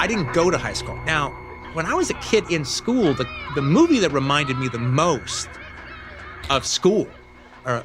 I didn't go to high school. Now, when I was a kid in school, the movie that reminded me the most of school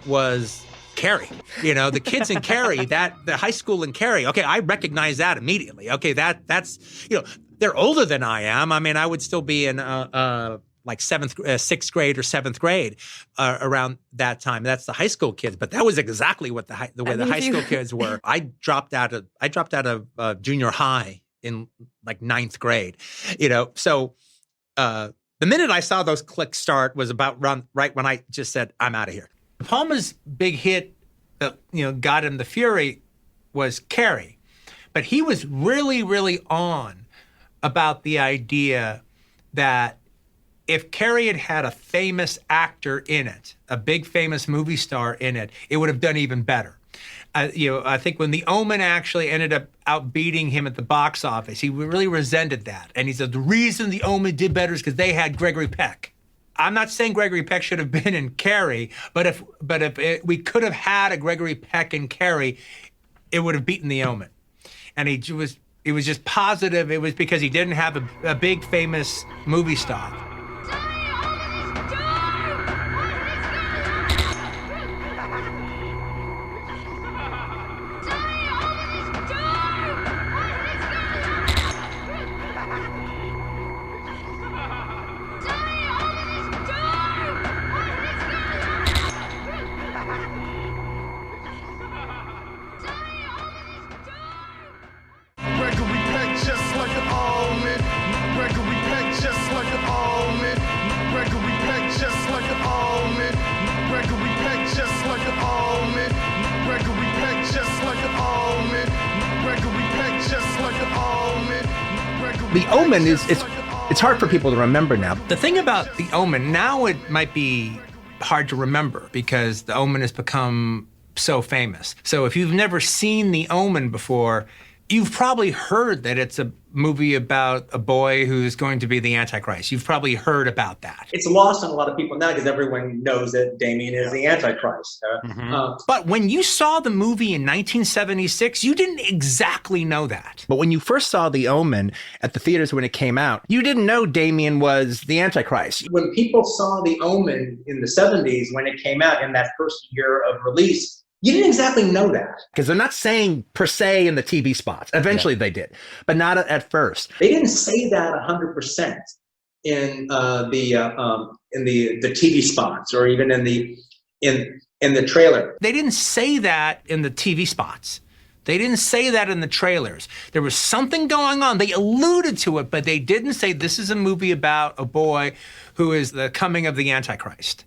was Carrie. You know, the kids in Carrie, the high school in Carrie, okay, I recognize that immediately. Okay, that's, you know, they're older than I am. I mean, I would still be in like sixth grade or seventh grade around that time. That's the high school kids, but that was exactly what the way the high school kids were. I dropped out of junior high in like ninth grade, you know. So the minute I saw those clicks start was about right when I just said, I'm out of here. De Palma's big hit that, you know, got him the fury was Carrie, but he was really, really on about the idea that if Carrie had had a famous actor in it, a big famous movie star in it, it would have done even better. You know, I think when The Omen actually ended up outbeating him at the box office, he really resented that. And he said, the reason The Omen did better is because they had Gregory Peck. I'm not saying Gregory Peck should have been in Carrie, but if we could have had a Gregory Peck in Carrie, it would have beaten The Omen. And he was just positive it was because he didn't have a big famous movie star. The Omen it's hard for people to remember now. The thing about The Omen, now it might be hard to remember because The Omen has become so famous. So if you've never seen The Omen before, you've probably heard that it's a movie about a boy who's going to be the Antichrist. You've probably heard about that. It's lost on a lot of people now because everyone knows that Damien is the Antichrist. But when you saw the movie in 1976, you didn't exactly know that. But when you first saw The Omen at the theaters when it came out, you didn't know Damien was the Antichrist. When people saw The Omen in the 70s, when it came out in that first year of release, you didn't exactly know that. Because they're not saying per se in the TV spots. Eventually they did, but not at first. They didn't say that 100% in the TV spots or even in the trailer. They didn't say that in the TV spots. They didn't say that in the trailers. There was something going on. They alluded to it, but they didn't say this is a movie about a boy who is the coming of the Antichrist.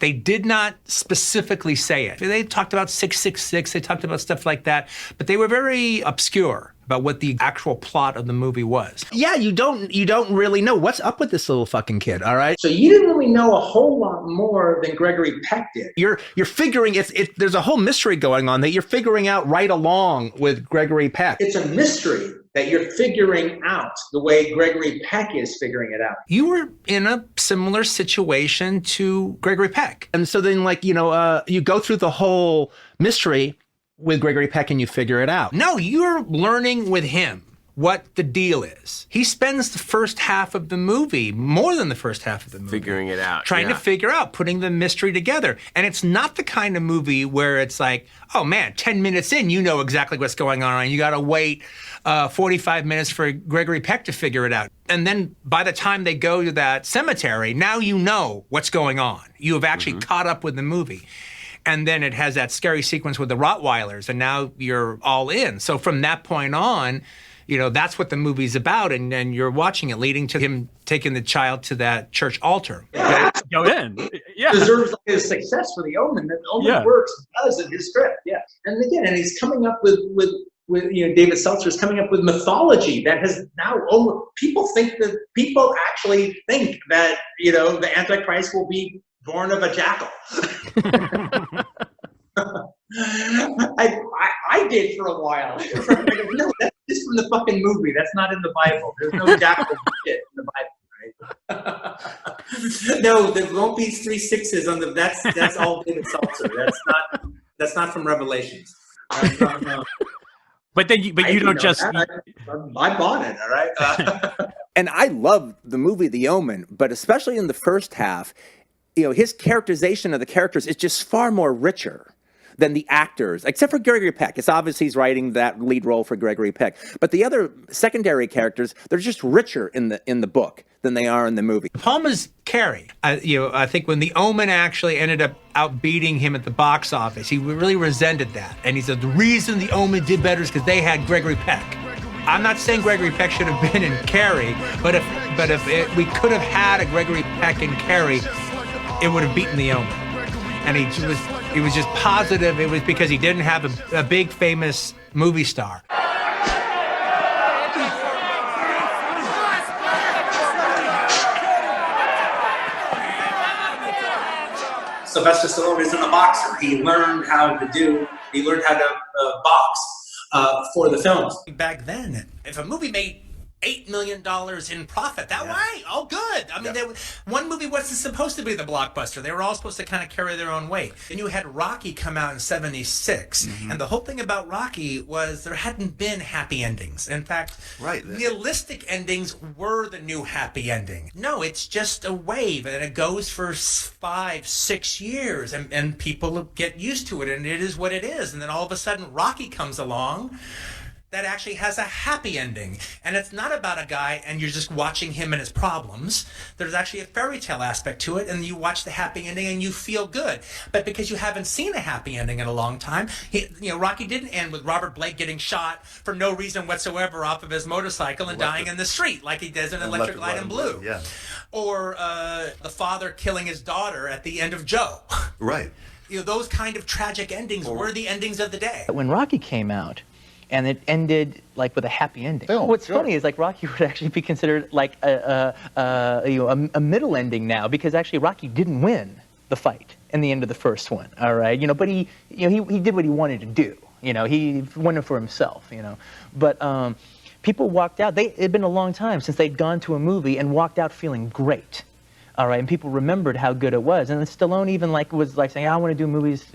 They did not specifically say it. They talked about 666, they talked about stuff like that, but they were very obscure about what the actual plot of the movie was. Yeah, you don't really know what's up with this little fucking kid, all right? So you didn't really know a whole lot more than Gregory Peck did. You're figuring there's a whole mystery going on that you're figuring out right along with Gregory Peck. It's a mystery that you're figuring out the way Gregory Peck is figuring it out. You were in a similar situation to Gregory Peck. And so then, like, you know, you go through the whole mystery with Gregory Peck and you figure it out. No, you're learning with him what the deal is. He spends the first half of the movie, more than the first half of the movie, figuring it out, trying to figure out, putting the mystery together. And it's not the kind of movie where it's like, oh man, 10 minutes in, you know exactly what's going on, and you gotta wait 45 minutes for Gregory Peck to figure it out. And then by the time they go to that cemetery, now you know what's going on. You have actually caught up with the movie. And then it has that scary sequence with the Rottweilers, and now you're all in. So from that point on, you know, that's what the movie's about, and then you're watching it, leading to him taking the child to that church altar. Yeah. Go in. Yeah. Deserves like a success for The Omen. The Omen works because of his script. Yeah. And again, and he's coming up with you know, David Seltzer's coming up with mythology that has now people actually think that, you know, the Antichrist will be born of a jackal. I did for a while. No, that's just from the fucking movie. That's not in the Bible. There's no jackal shit in the Bible, right? No, there won't be 3 6s on the. That's all David Seltzer. That's not from Revelations. No. But you don't just. I bought it. All right. And I love the movie The Omen, but especially in the first half, his characterization of the characters is just far more richer than the actors, except for Gregory Peck. It's obvious he's writing that lead role for Gregory Peck. But the other secondary characters, they're just richer in the book than they are in the movie. Palmer's Carrie. I think when The Omen actually ended up outbeating him at the box office, he really resented that. And he said the reason The Omen did better is because they had Gregory Peck. I'm not saying Gregory Peck should have been in Carrie, but if we could have had a Gregory Peck in Carrie, it would have beaten The Omen. And he was just positive it was because he didn't have a big famous movie star. Sylvester Stallone isn't a boxer. He learned how to box for the films. Back then, if a movie made $8 million in profit. That way, all good. I mean, one movie wasn't supposed to be the blockbuster. They were all supposed to kind of carry their own weight. And you had Rocky come out in '76, and the whole thing about Rocky was there hadn't been happy endings. In fact, realistic endings were the new happy ending. No, it's just a wave, and it goes for 5-6 years, and people get used to it, and it is what it is. And then all of a sudden, Rocky comes along that actually has a happy ending. And it's not about a guy and you're just watching him and his problems. There's actually a fairy tale aspect to it, and you watch the happy ending and you feel good. But because you haven't seen a happy ending in a long time, Rocky didn't end with Robert Blake getting shot for no reason whatsoever off of his motorcycle and dying in the street like he does in Electric Light and Blue. Yeah. Or the father killing his daughter at the end of Joe. Right. Those kind of tragic endings were the endings of the day. When Rocky came out, and it ended like with a happy ending. What's funny is like Rocky would actually be considered like a middle ending now, because actually Rocky didn't win the fight in the end of the first one. All right, but he did what he wanted to do. He won it for himself. But people walked out. It had been a long time since they'd gone to a movie and walked out feeling great. All right, and people remembered how good it was. And Stallone even was saying, I want to do movies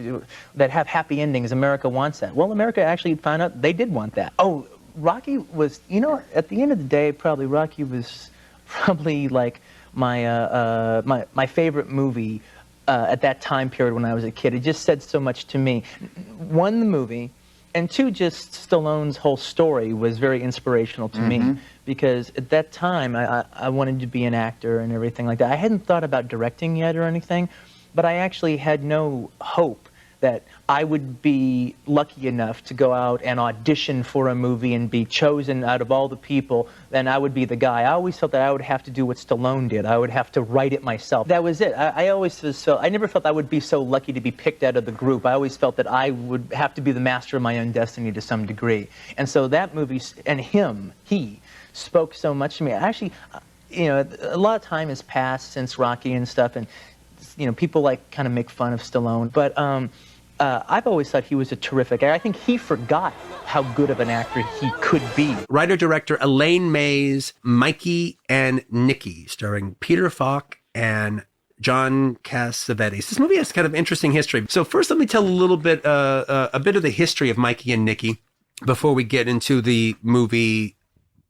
that have happy endings. America wants that. Well, America actually found out they did want that. Oh, Rocky was, at the end of the day, probably Rocky was probably like my favorite movie at that time period when I was a kid. It just said so much to me. One, the movie, and two, just Stallone's whole story was very inspirational to me. Because at that time, I wanted to be an actor and everything like that. I hadn't thought about directing yet or anything, but I actually had no hope that I would be lucky enough to go out and audition for a movie and be chosen out of all the people, then I would be the guy. I always felt that I would have to do what Stallone did. I would have to write it myself. That was it. I never felt I would be so lucky to be picked out of the group. I always felt that I would have to be the master of my own destiny to some degree. And so that movie, and he spoke so much to me. Actually, a lot of time has passed since Rocky and stuff, and people kind of make fun of Stallone. But I've always thought he was a terrific actor. I think he forgot how good of an actor he could be. Writer-director Elaine May's Mikey and Nicky, starring Peter Falk and John Cassavetes. This movie has kind of interesting history. So first, let me tell a bit of the history of Mikey and Nicky before we get into the movie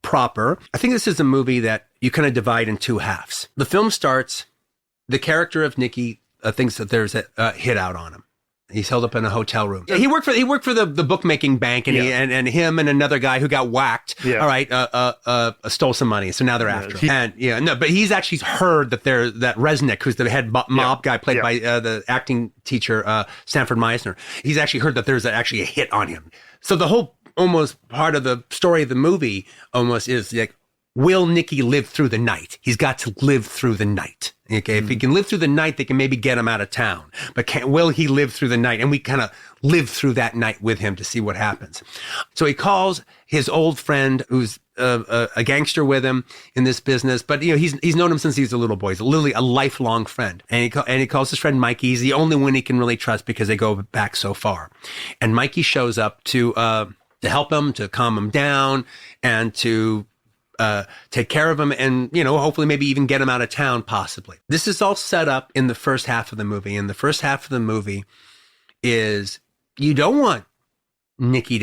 proper. I think this is a movie that you kind of divide in two halves. The film starts, the character of Nicky thinks that there's a hit out on him. He's held up in a hotel room. He worked for the bookmaking bank, and and him and another guy who got whacked. Yeah. All right, stole some money, so now they're after him. But he's actually heard that that Resnick, who's the head mob guy, played by the acting teacher Sanford Meisner. He's actually heard that there's actually a hit on him. So the whole almost part of the story of the movie almost is like, will Nicky live through the night? He's got to live through the night. Okay, if he can live through the night, they can maybe get him out of town. But will he live through the night? And we kind of live through that night with him to see what happens. So he calls his old friend, who's a gangster with him in this business, but he's known him since he's a little boy. He's literally a lifelong friend. And he calls his friend Mikey. He's the only one he can really trust because they go back so far. And Mikey shows up to help him, to calm him down, and to take care of him, and hopefully maybe even get him out of town, possibly. This is all set up in the first half of the movie, and the first half of the movie is, you don't want Nicky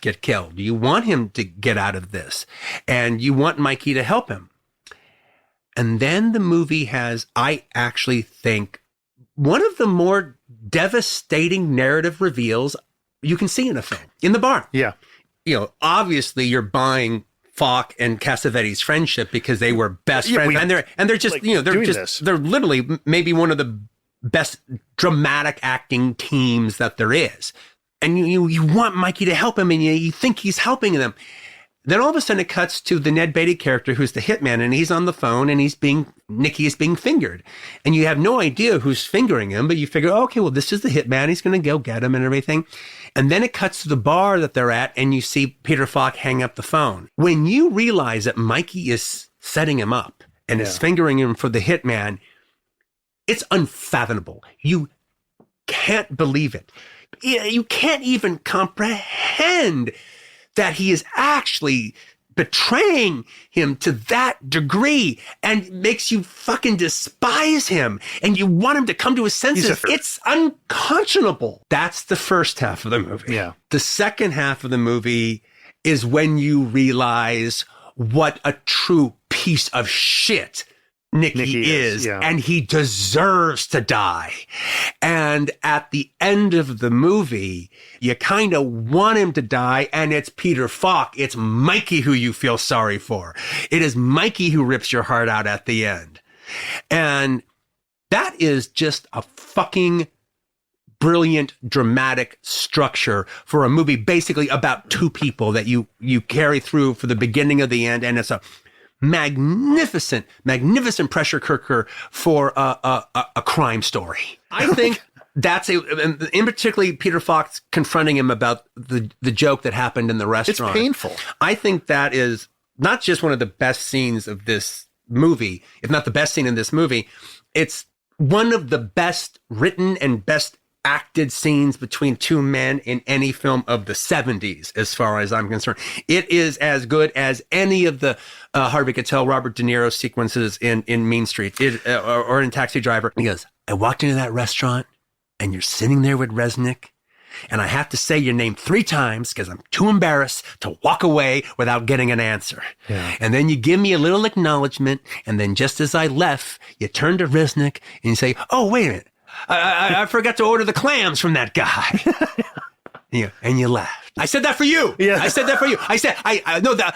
get killed. You want him to get out of this, and you want Mikey to help him. And then the movie has, I actually think, one of the more devastating narrative reveals you can see in a film, in the barn. Yeah. Obviously you're buying Falk and Cassavetes' friendship because they were best friends, and they're just, they're literally maybe one of the best dramatic acting teams that there is. And you want Mikey to help him, and you think he's helping them. Then all of a sudden it cuts to the Ned Beatty character, who's the hitman, and he's on the phone, and Nicky is being fingered. And you have no idea who's fingering him, but you figure, okay, well, this is the hitman. He's going to go get him and everything. And then it cuts to the bar that they're at, and you see Peter Falk hang up the phone. When you realize that Mikey is setting him up and is fingering him for the hitman, it's unfathomable. You can't believe it. You can't even comprehend that he is actually betraying him to that degree, and makes you fucking despise him, and you want him to come to his senses. It's unconscionable. That's the first half of the movie. Yeah. The second half of the movie is when you realize what a true piece of shit Nicky is, and he deserves to die. And at the end of the movie, you kind of want him to die, and it's Peter Falk. It's Mikey who you feel sorry for. It is Mikey who rips your heart out at the end. And that is just a fucking brilliant dramatic structure for a movie basically about two people that you carry through for the beginning of the end, and it's a magnificent pressure cooker for a crime story. I think that's in particularly Peter Falk confronting him about the joke that happened in the restaurant. It's painful. I think that is not just one of the best scenes of this movie, if not the best scene in this movie. It's one of the best written and best acted scenes between two men in any film of the 70s, as far as I'm concerned. It is as good as any of the Harvey Keitel, Robert De Niro sequences in Mean Streets or in Taxi Driver. He goes, I walked into that restaurant and you're sitting there with Resnick, and I have to say your name 3 times because I'm too embarrassed to walk away without getting an answer. Yeah. And then you give me a little acknowledgement, and then just as I left, you turn to Resnick and you say, oh, wait a minute. I forgot to order the clams from that guy. And you laughed. I said that for you. Yeah. I said that for you. I said,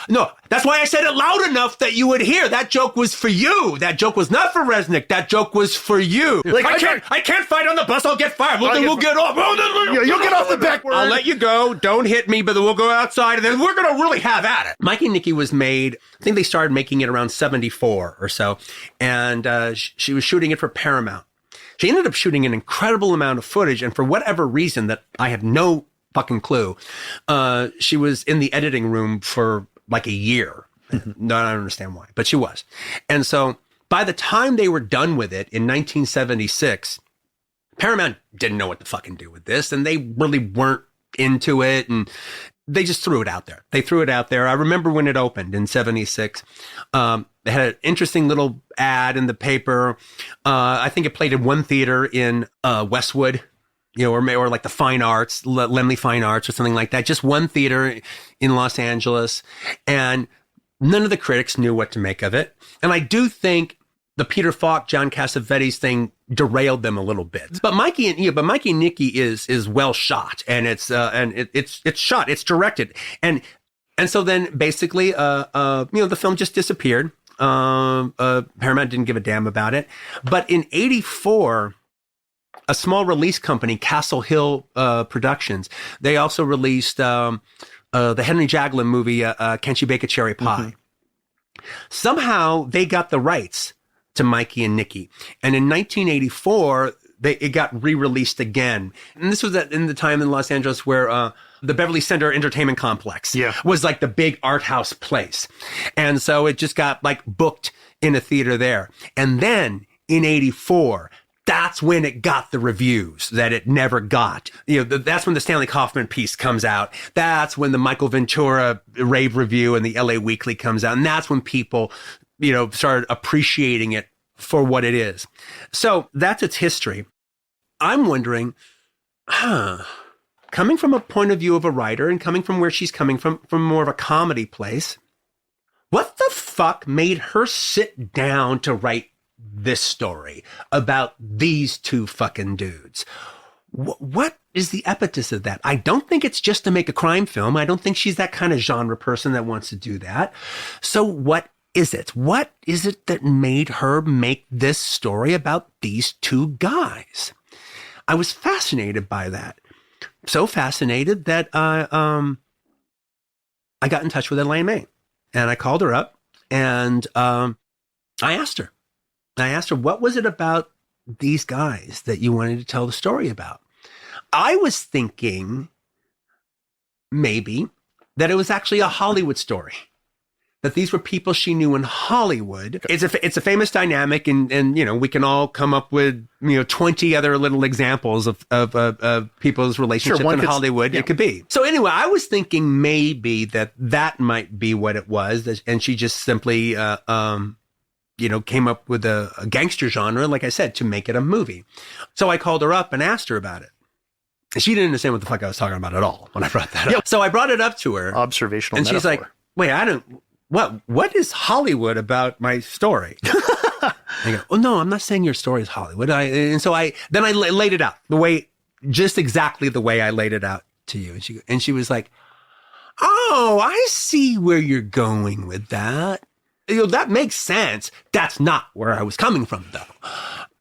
no, that's why I said it loud enough that you would hear. That joke was for you. That joke was not for Resnick. That joke was for you. Like, I can't fight on the bus. I'll get fired. We'll get off. You'll get off the back. I'll let you go. Don't hit me, but we'll go outside, and then we're going to really have at it. Mikey Nicky was made, I think they started making it around 74 or so, and she was shooting it for Paramount. She ended up shooting an incredible amount of footage, and for whatever reason that I have no fucking clue, she was in the editing room for like a year. No, I don't understand why, but she was. And so by the time they were done with it in 1976, Paramount didn't know what to fucking do with this, and they really weren't into it, and they just threw it out there. They threw it out there. I remember when it opened in 76. They had an interesting little ad in the paper. I think it played in one theater in Westwood, or like the Fine Arts, Lemley Fine Arts or something like that. Just one theater in Los Angeles. And none of the critics knew what to make of it. And I do think the Peter Falk, John Cassavetes thing derailed them a little bit. But Mikey Nicky is well shot, and it's shot, it's directed. And so then basically, the film just disappeared. Paramount didn't give a damn about it. But in 84, a small release company, Castle Hill Productions, they also released the Henry Jaglin movie, Can't You Bake a Cherry Pie? Mm-hmm. Somehow they got the rights to Mikey and Nicky. And in 1984, it got re-released again. And this was in the time in Los Angeles where the Beverly Center Entertainment Complex was like the big art house place. And so it just got like booked in a theater there. And then in 84, that's when it got the reviews that it never got. That's when the Stanley Kaufman piece comes out. That's when the Michael Ventura rave review in the LA Weekly comes out. And that's when people, started appreciating it for what it is. So that's its history. I'm wondering, coming from a point of view of a writer and coming from where she's coming from more of a comedy place, what the fuck made her sit down to write this story about these two fucking dudes? What is the impetus of that? I don't think it's just to make a crime film. I don't think she's that kind of genre person that wants to do that. So what is it? What is it that made her make this story about these two guys? I was fascinated by that. So fascinated that I got in touch with Elaine May, and I called her up, and I asked her. What was it about these guys that you wanted to tell the story about? I was thinking maybe that it was actually a Hollywood story, that these were people she knew in Hollywood. It's a famous dynamic, and you know, we can all come up with 20 other little examples of people's relationships in Hollywood. Yeah. It could be. So anyway, I was thinking maybe that might be what it was, and she just simply came up with a gangster genre, like I said, to make it a movie. So I called her up and asked her about it. She didn't understand what the fuck I was talking about at all when I brought that up. So I brought it up to her. Observational and metaphor. She's like, wait, what is Hollywood about my story? I go, well, no, I'm not saying your story is Hollywood. So I laid it out just exactly the way I laid it out to you. And she was like, oh, I see where you're going with that. That makes sense. That's not where I was coming from, though.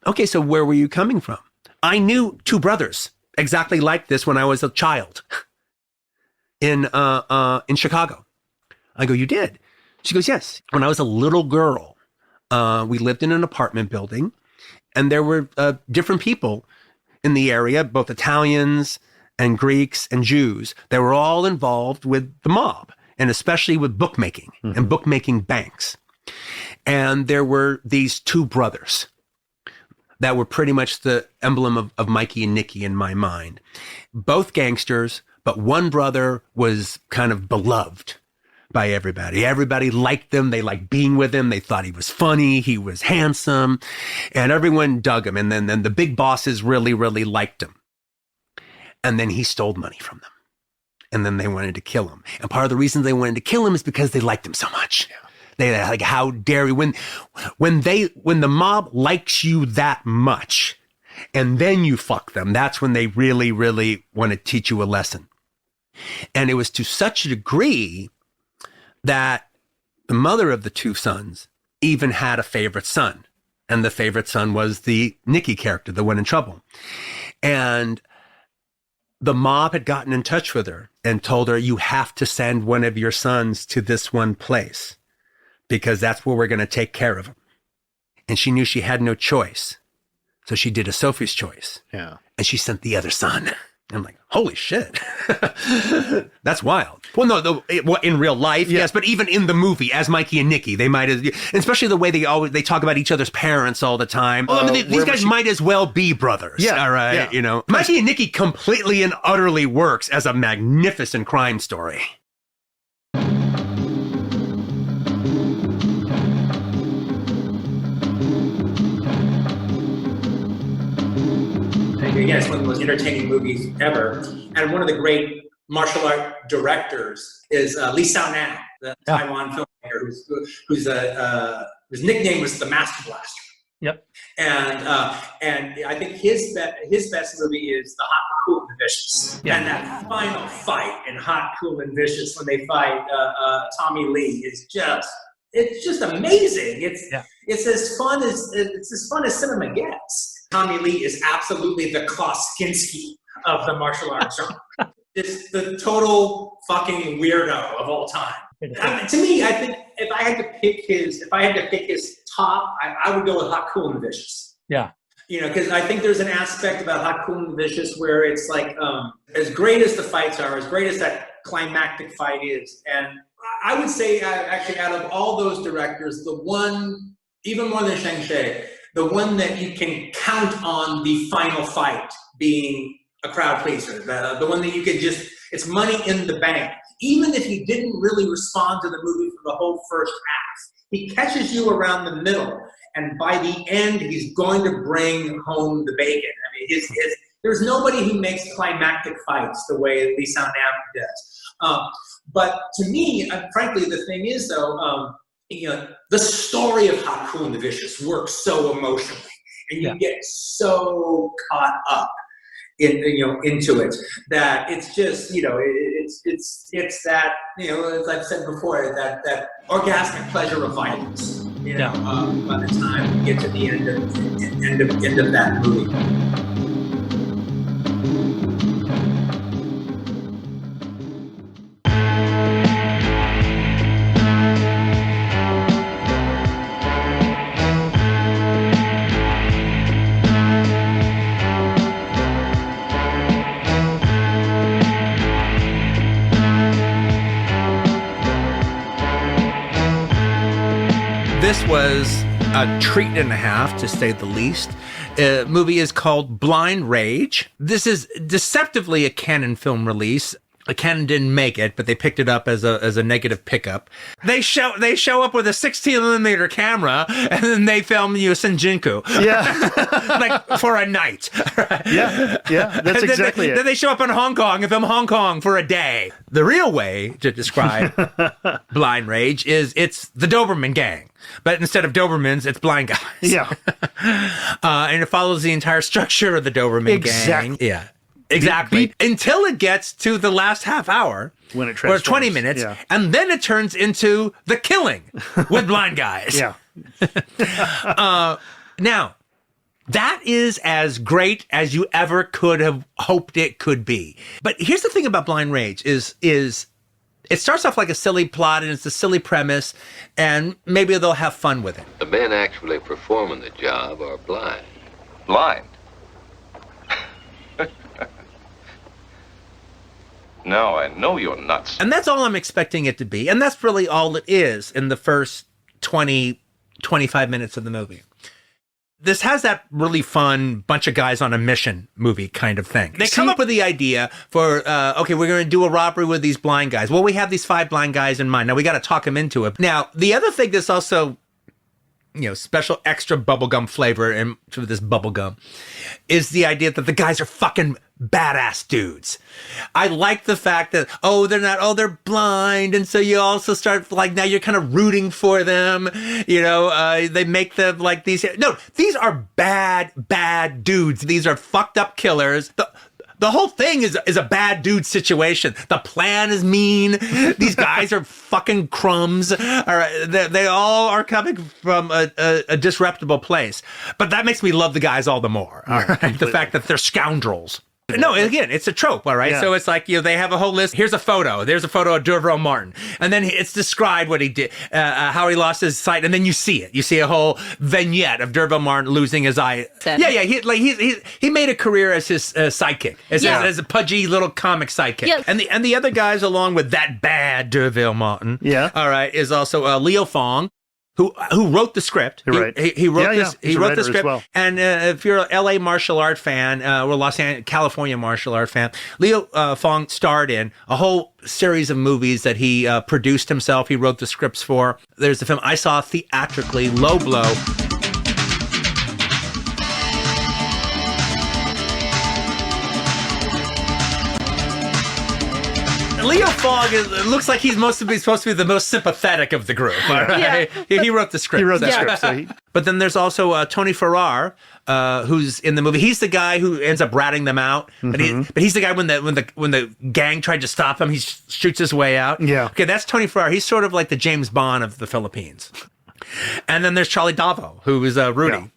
Okay, so where were you coming from? I knew two brothers exactly like this when I was a child in Chicago. I go, you did? She goes, yes. When I was a little girl, we lived in an apartment building, and there were different people in the area, both Italians and Greeks and Jews, that were all involved with the mob, and especially with bookmaking and bookmaking banks. And there were these two brothers that were pretty much the emblem of Mikey and Nicky in my mind. Both gangsters, but one brother was kind of beloved by everybody. Everybody liked them. They liked being with him. They thought he was funny. He was handsome, and everyone dug him. And then the big bosses really, really liked him. And then he stole money from them. And then they wanted to kill him. And part of the reason they wanted to kill him is because they liked him so much. Yeah. They like, how dare you? When the mob likes you that much, and then you fuck them, that's when they really, really want to teach you a lesson. And it was to such a degree that the mother of the two sons even had a favorite son. And the favorite son was the Nicky character, the one in trouble. And the mob had gotten in touch with her and told her, you have to send one of your sons to this one place because that's where we're going to take care of him. And she knew she had no choice. So she did a Sophie's choice. Yeah. And she sent the other son. I'm like, holy shit. That's wild. Well, no, in real life, yes, but even in the movie, as Mikey and Nicky, they might have, especially the way they talk about each other's parents all the time. Well, I mean, these guys might as well be brothers. Yeah. All right. Yeah. Mikey and Nicky completely and utterly works as a magnificent crime story. Again, it's one of the most entertaining movies ever. And one of the great martial art directors is Lee Sao-nam, the Taiwan filmmaker whose nickname was the Master Blaster. Yep. And I think his best movie is The Hot, Cool, and Vicious. Yeah. And that final fight in Hot, Cool, and Vicious when they fight Tommy Lee is it's just amazing. It's as fun as cinema gets. Tommy Lee is absolutely the Klaus Kinski of the martial arts genre. It's the total fucking weirdo of all time. I mean, to me, I think if I had to pick his top, I would go with Hot, Cool, and Vicious. Yeah. Because I think there's an aspect about Hot, Cool, and Vicious where it's like, as great as the fights are, as great as that climactic fight is, and I would say actually out of all those directors, the one, even more than Shang-Chi, the one that you can count on the final fight being a crowd pleaser, the one that you can it's money in the bank. Even if he didn't really respond to the movie for the whole first half, he catches you around the middle, and by the end, he's going to bring home the bacon. I mean, There's nobody who makes climactic fights the way Lee Sound Nam does. But to me, frankly, the thing is though, the story of Haku and the Vicious works so emotionally, and you get so caught up into it that it's just it's that as I've said before, that orgasmic pleasure of violence. By the time you get to the end of that movie. This was a treat and a half, to say the least. Movie is called Blind Rage. This is deceptively a Canon film release. Canon didn't make it, but they picked it up as a negative pickup. They show up with a 16mm camera, and then they film Shinjuku. Yeah. for a night. Yeah, that's exactly it. Then they show up in Hong Kong and film Hong Kong for a day. The real way to describe Blind Rage is it's the Doberman gang. But instead of Dobermans, it's blind guys. Yeah. And it follows the entire structure of the Doberman gang. Yeah. Exactly. Until it gets to the last half hour. When it or transforms. 20 minutes. Yeah. And then it turns into the killing with blind guys. Yeah. Now, that is as great as you ever could have hoped it could be. But here's the thing about Blind Rage is it starts off like a silly plot and it's a silly premise, and maybe they'll have fun with it. The men actually performing the job are blind. Blind? No, I know you're nuts. And that's all I'm expecting it to be. And that's really all it is in the first 20, 25 minutes of the movie. This has that really fun bunch of guys on a mission movie kind of thing. They come up with the idea for, okay, we're going to do a robbery with these blind guys. Well, we have these 5 blind guys in mind. Now, we got to talk them into it. Now, the other thing that's also, special extra bubblegum flavor into this bubblegum is the idea that the guys are fucking badass dudes. I like the fact that, they're blind. And so you also start now you're kind of rooting for them. They make them like these. No, these are bad dudes. These are fucked up killers. The whole thing is a bad dude situation. The plan is mean. These guys are fucking crumbs. All right, they all are coming from a disreputable place. But that makes me love the guys all the more. All right, the fact that they're scoundrels. No, again, it's a trope, all right? Yeah. So it's like, they have a whole list. Here's a photo. There's a photo of D'Urville Martin. And then it's described what he did, how he lost his sight. And then you see it. You see a whole vignette of D'Urville Martin losing his eye. Yeah. He made a career as his sidekick, as a pudgy little comic sidekick. Yeah. And the other guys along with that bad D'Urville Martin, all right, is also Leo Fong. Who wrote the script? Right. He wrote this. He wrote the script. Well. And if you're an LA martial art fan or Los Angeles, California martial art fan, Leo Fong starred in a whole series of movies that he produced himself. He wrote the scripts for. There's the film I saw theatrically, Low Blow. Leo Fong looks like he's supposed to be the most sympathetic of the group. Right? Yeah. He wrote the script. But then there's also Tony Farrar, who's in the movie. He's the guy who ends up ratting them out. Mm-hmm. But he's the guy when the gang tried to stop him, he shoots his way out. Yeah. Okay, that's Tony Farrar. He's sort of like the James Bond of the Philippines. And then there's Charlie Davo, who is Rudy. Yeah.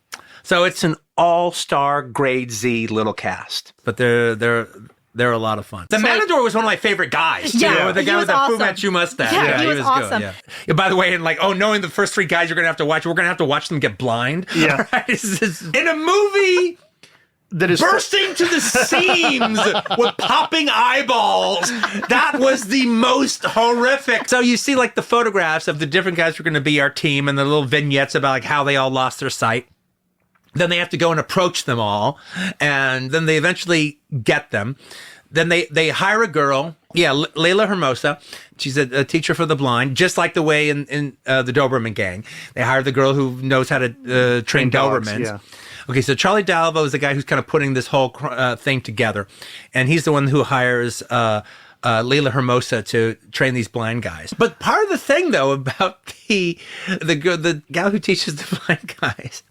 So it's an all-star grade Z little cast. But they're a lot of fun. The Matador was one of my favorite guys, too. Yeah, the guy with the Fu Manchu mustache. Yeah, he was awesome. Good. Yeah. By the way, knowing the first 3 guys you're going to have to watch, we're going to have to watch them get blind. Yeah. Right? In a movie that is bursting to the seams with popping eyeballs. That was the most horrific. So you see the photographs of the different guys who are going to be our team and the little vignettes about how they all lost their sight. Then they have to go and approach them all, and then they eventually get them. Then they hire a girl Yeah, Layla Hermosa. She's a teacher for the blind, just like the way in the Doberman gang. They hire the girl who knows how to train dogs, Dobermans. yeah. Okay, so Charlie Dalvo is the guy who's kind of putting this whole thing together. And he's the one who hires Layla Hermosa to train these blind guys. But part of the thing, though, about the gal who teaches the blind guys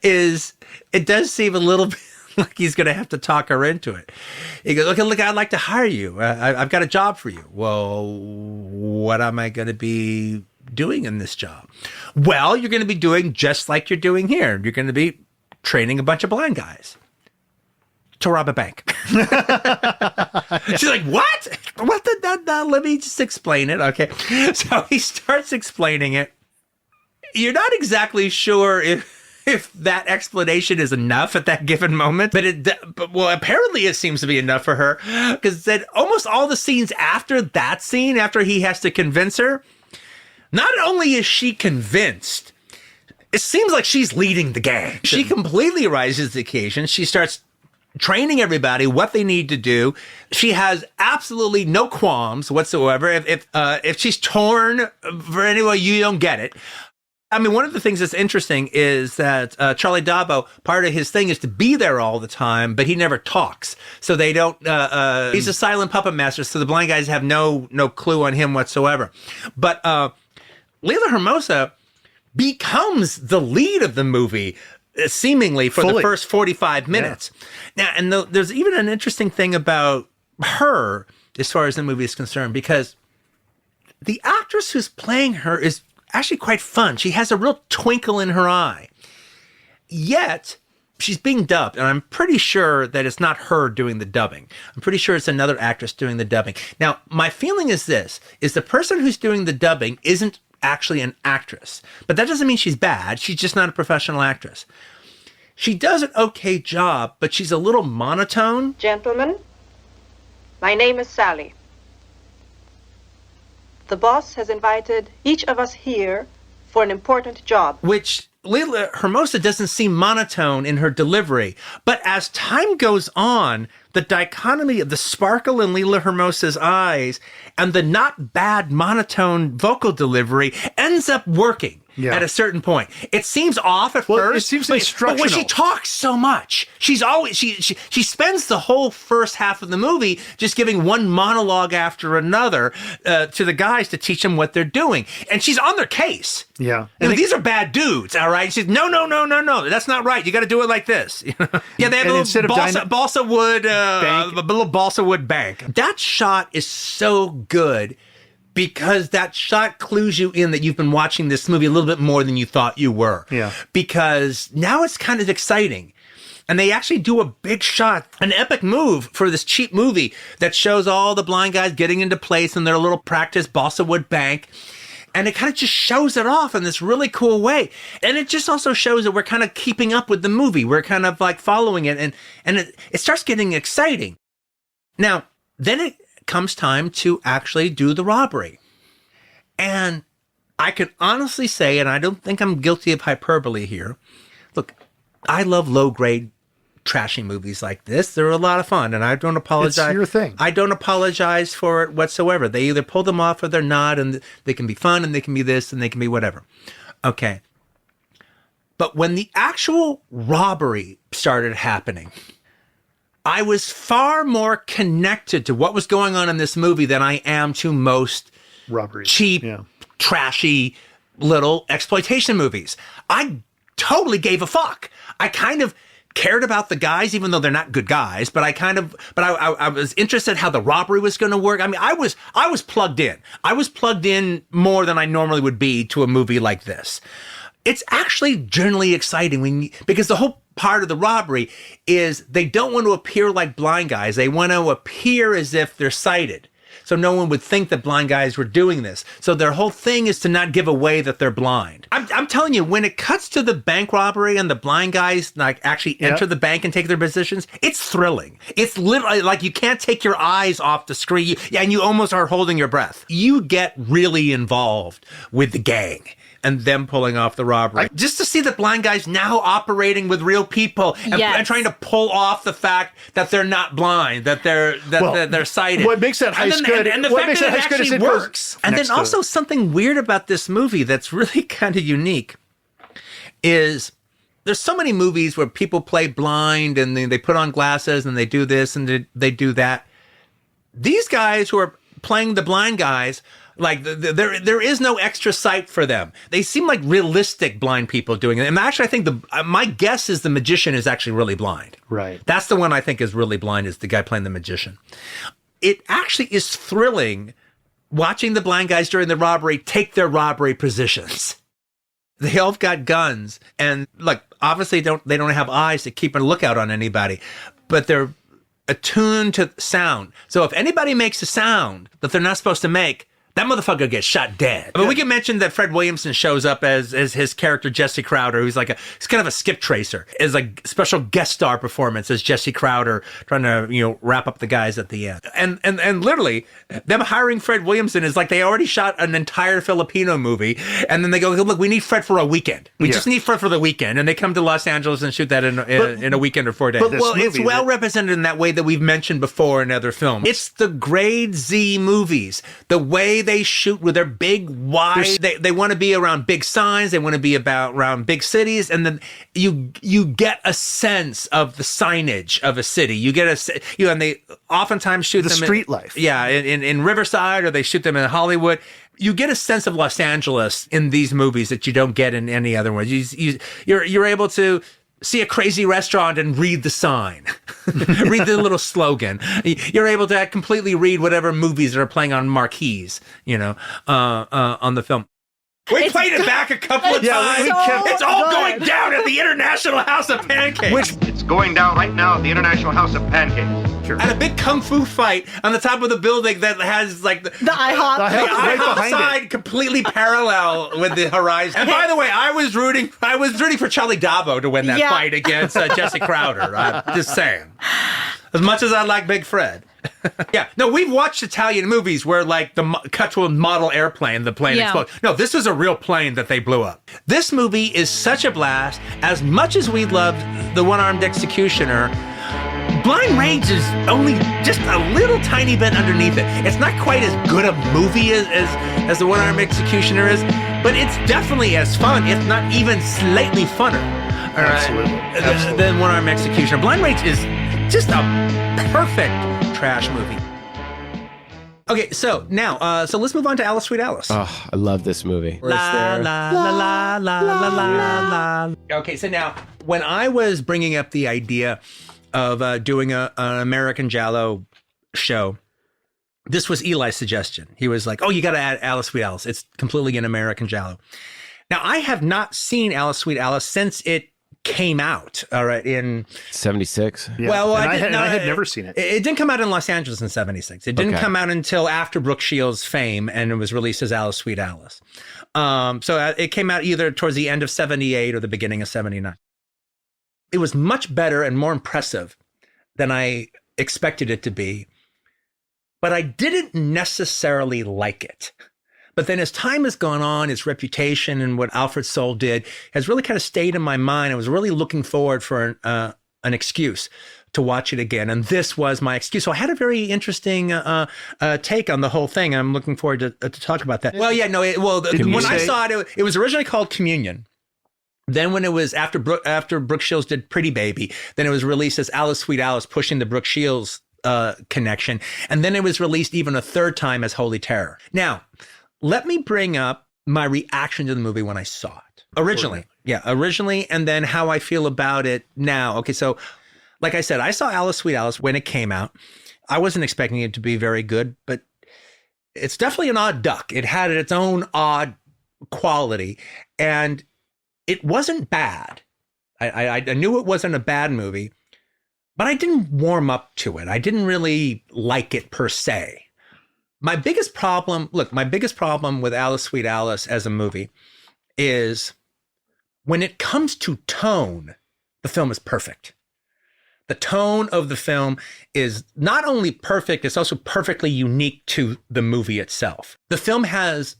is it does seem a little bit like he's going to have to talk her into it. He goes, look, I'd like to hire you. I've got a job for you. Well, what am I going to be doing in this job? Well, you're going to be doing just like you're doing here. You're going to be training a bunch of blind guys to rob a bank. She's like, what? What the, let me just explain it. Okay. So he starts explaining it. You're not exactly sure if that explanation is enough at that given moment, but apparently it seems to be enough for her, because then almost all the scenes after that scene, after he has to convince her, not only is she convinced, it seems like she's leading the gang. She completely rises to the occasion. She starts training everybody what they need to do. She has absolutely no qualms whatsoever. If she's torn for any way, you don't get it. I mean, one of the things that's interesting is that Charlie Dalvo, part of his thing is to be there all the time, but he never talks. So they don't, he's a silent puppet master, so the blind guys have no clue on him whatsoever. But Layla Hermosa becomes the lead of the movie, seemingly for the first 45 minutes. Yeah. Now, and there's even an interesting thing about her as far as the movie is concerned, because the actress who's playing her is actually quite fun. She has a real twinkle in her eye. Yet, she's being dubbed, and I'm pretty sure that it's not her doing the dubbing. I'm pretty sure it's another actress doing the dubbing. Now, my feeling is this, is the person who's doing the dubbing isn't actually an actress. But that doesn't mean she's bad. She's just not a professional actress. She does an okay job, but she's a little monotone. Gentlemen, my name is Sally. The boss has invited each of us here for an important job. Which Layla Hermosa doesn't seem monotone in her delivery. But as time goes on, the dichotomy of the sparkle in Layla Hermosa's eyes and the not bad monotone vocal delivery ends up working. Yeah. At a certain point. It seems off at first. It seems instructional. But when she talks so much, she's always she spends the whole first half of the movie just giving one monologue after another to the guys to teach them what they're doing. And she's on their case. Yeah. These are bad dudes, all right? She's no, that's not right. You got to do it like this. Yeah, they have a little balsa wood bank. A little balsa wood bank. That shot is so good, because that shot clues you in that you've been watching this movie a little bit more than you thought you were. Yeah. Because now it's kind of exciting. And they actually do a big shot, an epic move for this cheap movie that shows all the blind guys getting into place in their little practice balsa wood bank. And it kind of just shows it off in this really cool way. And it just also shows that we're kind of keeping up with the movie. We're kind of like following it. And it starts getting exciting. Now, then it comes time to actually do the robbery. And I can honestly say, and I don't think I'm guilty of hyperbole here, look, I love low-grade trashy movies like this. They're a lot of fun, and I don't apologize. It's your thing. I don't apologize for it whatsoever. They either pull them off or they're not, and they can be fun, and they can be this, and they can be whatever. Okay. But when the actual robbery started happening, I was far more connected to what was going on in this movie than I am to most robberies, cheap, trashy little exploitation movies. I totally gave a fuck. I kind of cared about the guys, even though they're not good guys, but I was interested how the robbery was going to work. I mean, I was plugged in. I was plugged in more than I normally would be to a movie like this. It's actually generally exciting because the whole part of the robbery is they don't want to appear like blind guys. They want to appear as if they're sighted. So no one would think that blind guys were doing this. So their whole thing is to not give away that they're blind. I'm telling you, when it cuts to the bank robbery and the blind guys like actually enter the bank and take their positions, it's thrilling. It's literally like you can't take your eyes off the screen, and you almost are holding your breath. You get really involved with the gang and them pulling off the robbery. Just to see the blind guys now operating with real people and trying to pull off the fact that they're not blind, that they're sighted. What makes that heist good? And the fact that it actually works. And then also something weird about this movie that's really kind of unique is there's so many movies where people play blind and they put on glasses and they do this and they do that. These guys who are playing the blind guys, like there is no extra sight for them. They seem like realistic blind people doing it. And actually, I think my guess is the magician is actually really blind. Right. That's the one I think is really blind, is the guy playing the magician. It actually is thrilling watching the blind guys during the robbery take their robbery positions. They all got guns, and like obviously they don't have eyes to keep a lookout on anybody, but they're attuned to sound. So if anybody makes a sound that they're not supposed to make, that motherfucker gets shot dead. But we can mention that Fred Williamson shows up as his character Jesse Crowder, who's he's kind of a skip tracer, as a special guest star performance as Jesse Crowder trying to wrap up the guys at the end. And literally them hiring Fred Williamson is like they already shot an entire Filipino movie, and then they go, look, we need Fred for a weekend. We just need Fred for the weekend, and they come to Los Angeles and shoot that in a weekend or 4 days. But it's well represented in that way that we've mentioned before in other films. It's the grade Z movies, the way they shoot with their big wide. They want to be around big signs. They want to be around big cities, and then you get a sense of the signage of a city. You get and they oftentimes shoot the them street life. Yeah, in Riverside, or they shoot them in Hollywood. You get a sense of Los Angeles in these movies that you don't get in any other ones. You're able to see a crazy restaurant and read the sign, read the little slogan. You're able to completely read whatever movies are playing on marquees, on the film. We played it back a couple of times. It's all going down at the International House of Pancakes. It's going down right now at the International House of Pancakes. And a big kung fu fight on the top of the building that has like the IHOP. The IHOP side completely parallel with the horizon. And by the way, I was rooting for Charlie Davo to win that fight against Jesse Crowder. I'm just saying. As much as I like Big Fred. Yeah, no, we've watched Italian movies where like the cut to a model airplane, the plane explodes. No, this was a real plane that they blew up. This movie is such a blast. As much as we loved The One-Armed Executioner, Blind Rage is only just a little tiny bit underneath it. It's not quite as good a movie as The One-Armed Executioner is, but it's definitely as fun, if not even slightly funner. All right? Than One-Armed Executioner. Blind Rage is just a perfect trash movie. Okay, so now, so let's move on to Alice, Sweet Alice. Oh, I love this movie. La, la, la, la, la, la, la, la. Okay, so now, when I was bringing up the idea of doing an American Giallo show, this was Eli's suggestion. He was like, oh, you got to add Alice, Sweet Alice. It's completely an American Giallo. Now, I have not seen Alice, Sweet Alice since it came out, all right, in 76. Yeah. Well, I had never seen it. It didn't come out in Los Angeles in 76. It didn't come out until after Brooke Shields' fame, and it was released as Alice, Sweet Alice. So it came out either towards the end of 78 or the beginning of 79. It was much better and more impressive than I expected it to be, but I didn't necessarily like it. But then as time has gone on, its reputation and what Alfred Soule did has really kind of stayed in my mind. I was really looking forward for an excuse to watch it again. And this was my excuse. So I had a very interesting take on the whole thing. I'm looking forward to talk about that. Well, yeah, no, when I saw it, it was originally called Communion. Then when it was after Brooke Shields did Pretty Baby, then it was released as Alice, Sweet Alice, pushing the Brooke Shields connection. And then it was released even a third time as Holy Terror. Now, let me bring up my reaction to the movie when I saw it. Originally, and then how I feel about it now. Okay, so like I said, I saw Alice, Sweet Alice when it came out. I wasn't expecting it to be very good, but it's definitely an odd duck. It had its own odd quality, and it wasn't bad. I knew it wasn't a bad movie, but I didn't warm up to it. I didn't really like it per se. My biggest problem with Alice, Sweet Alice as a movie is when it comes to tone, the film is perfect. The tone of the film is not only perfect, it's also perfectly unique to the movie itself. The film has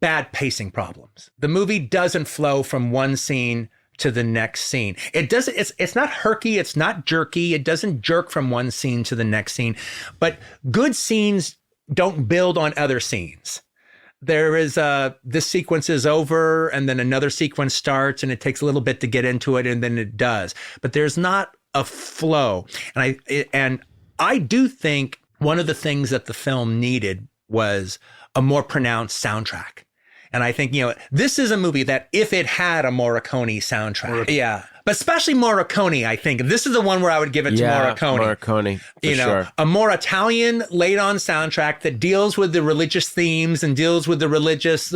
bad pacing problems. The movie doesn't flow from one scene to the next scene. It's not herky, it's not jerky, it doesn't jerk from one scene to the next scene, but good scenes don't build on other scenes. There is this sequence is over and then another sequence starts and it takes a little bit to get into it and then it does. But there's not a flow. And I do think one of the things that the film needed was a more pronounced soundtrack. And I think, this is a movie that if it had a Morricone soundtrack, but especially Morricone, I think this is the one where I would give it to Morricone. Morricone, for sure. A more Italian laid on soundtrack that deals with the religious themes and deals with the religious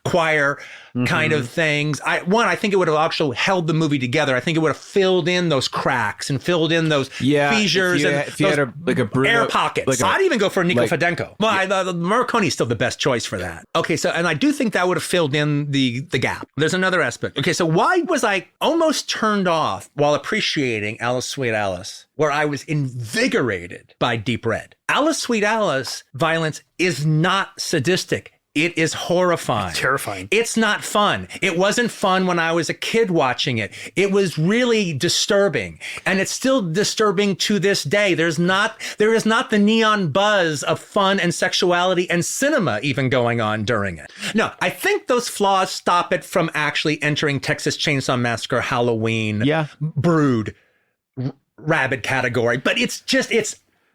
choir kind of things. I think it would have actually held the movie together. I think it would have filled in those cracks and filled in those fissures and if you those had Bruno, air pockets. I'd even go for Nico Fidenco. Well, Morricone is still the best choice for that. Okay, so, and I do think that would have filled in the gap. There's another aspect. Okay, so why was I almost turned off while appreciating Alice Sweet Alice, where I was invigorated by Deep Red? Alice Sweet Alice violence is not sadistic. It is horrifying. It's terrifying. It's not fun. It wasn't fun when I was a kid watching it. It was really disturbing. And it's still disturbing to this day. There is not the neon buzz of fun and sexuality and cinema even going on during it. No, I think those flaws stop it from actually entering Texas Chainsaw Massacre, Halloween, Brood, Rabid category. But it's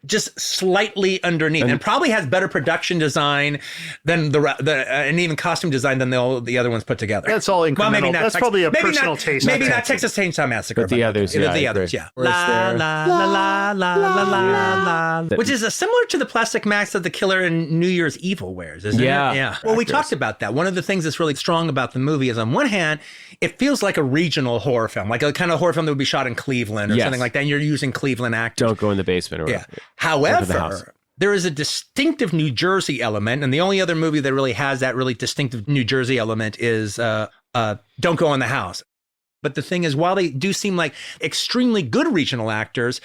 just slightly underneath, and probably has better production design than and even costume design than the other ones put together. That's all incremental. Well, maybe not. That's probably a personal taste. Maybe not Texas Chainsaw Massacre, but the others, the others, yeah. La la la la la la la, which is similar to the plastic mask that the killer in New Year's Evil wears, isn't it? Yeah. Well, we talked about that. One of the things that's really strong about the movie is, on one hand, it feels like a regional horror film, like a kind of horror film that would be shot in Cleveland or something like that. And you're using Cleveland actors. Don't go in the basement or whatever. However, there is a distinctive New Jersey element, and the only other movie that really has that really distinctive New Jersey element is Don't Go in the House. But the thing is, while they do seem like extremely good regional actors,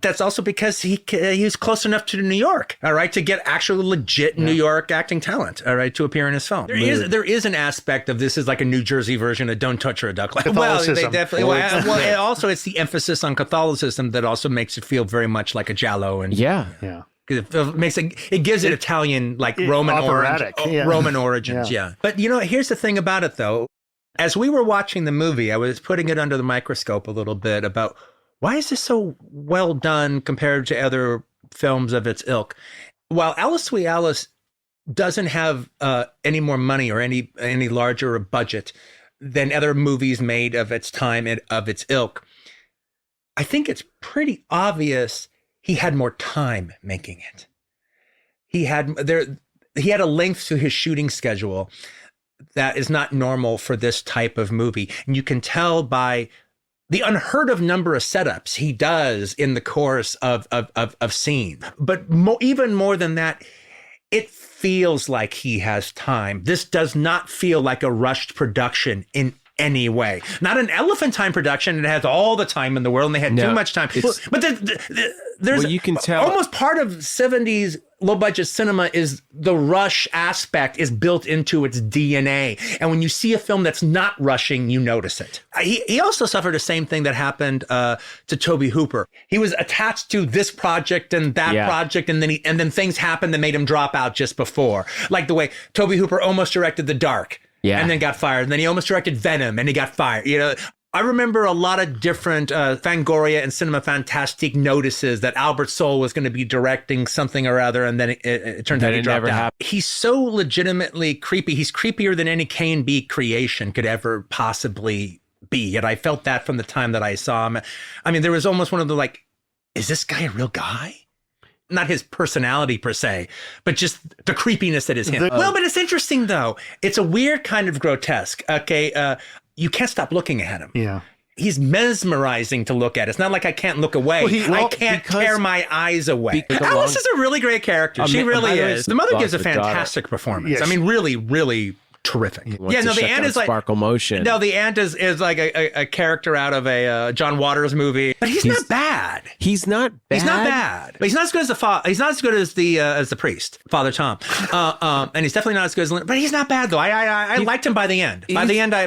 that's also because he's close enough to New York, all right, to get actual legit New York acting talent, all right, to appear in his film. There is an aspect of this is like a New Jersey version of Don't Touch Her, a Duck. Well, they definitely. Well, also it's the emphasis on Catholicism that also makes it feel very much like a giallo and it gives it Italian Roman Roman origins. But here's the thing about it though. As we were watching the movie, I was putting it under the microscope a little bit about why is this so well done compared to other films of its ilk. While Alice Sweet Alice doesn't have any more money or any larger a budget than other movies made of its time and of its ilk, I think it's pretty obvious he had more time making it. He had a length to his shooting schedule that is not normal for this type of movie. And you can tell by the unheard of number of setups he does in the course of scenes. But even more than that, it feels like he has time. This does not feel like a rushed production in any way. Not an Elephantine production. It has all the time in the world, and they had too much time. But there's you can tell almost part of 70s low budget cinema is the rush aspect is built into its DNA. And when you see a film that's not rushing, you notice it. He also suffered the same thing that happened to Tobe Hooper. He was attached to this project and that project, and then things happened that made him drop out just before. Like the way Tobe Hooper almost directed The Dark. And then got fired. And then he almost directed Venom and he got fired. I remember a lot of different Fangoria and Cinema Fantastique notices that Albert Soule was going to be directing something or other, and then it turned out he dropped out. He's so legitimately creepy. He's creepier than any K&B creation could ever possibly be. And I felt that from the time that I saw him. I mean, there was almost one of the is this guy a real guy? Not his personality per se, but just the creepiness that is him. Well, but it's interesting though. It's a weird kind of grotesque. Okay, you can't stop looking at him. Yeah. He's mesmerizing to look at. It's not like I can't look away. I can't tear my eyes away. Alice is a really great character. She really is. The mother gives a fantastic performance. Yes. I mean, really, really terrific. Yeah, no, the ant is like Sparkle Motion. No, the ant is like a character out of a John Waters movie, but he's not bad. He's not bad. He's not bad, but he's not as good as he's not as good as the priest, Father Tom, and he's definitely not as good as. But he's not bad though. I liked him by the end. By the end, I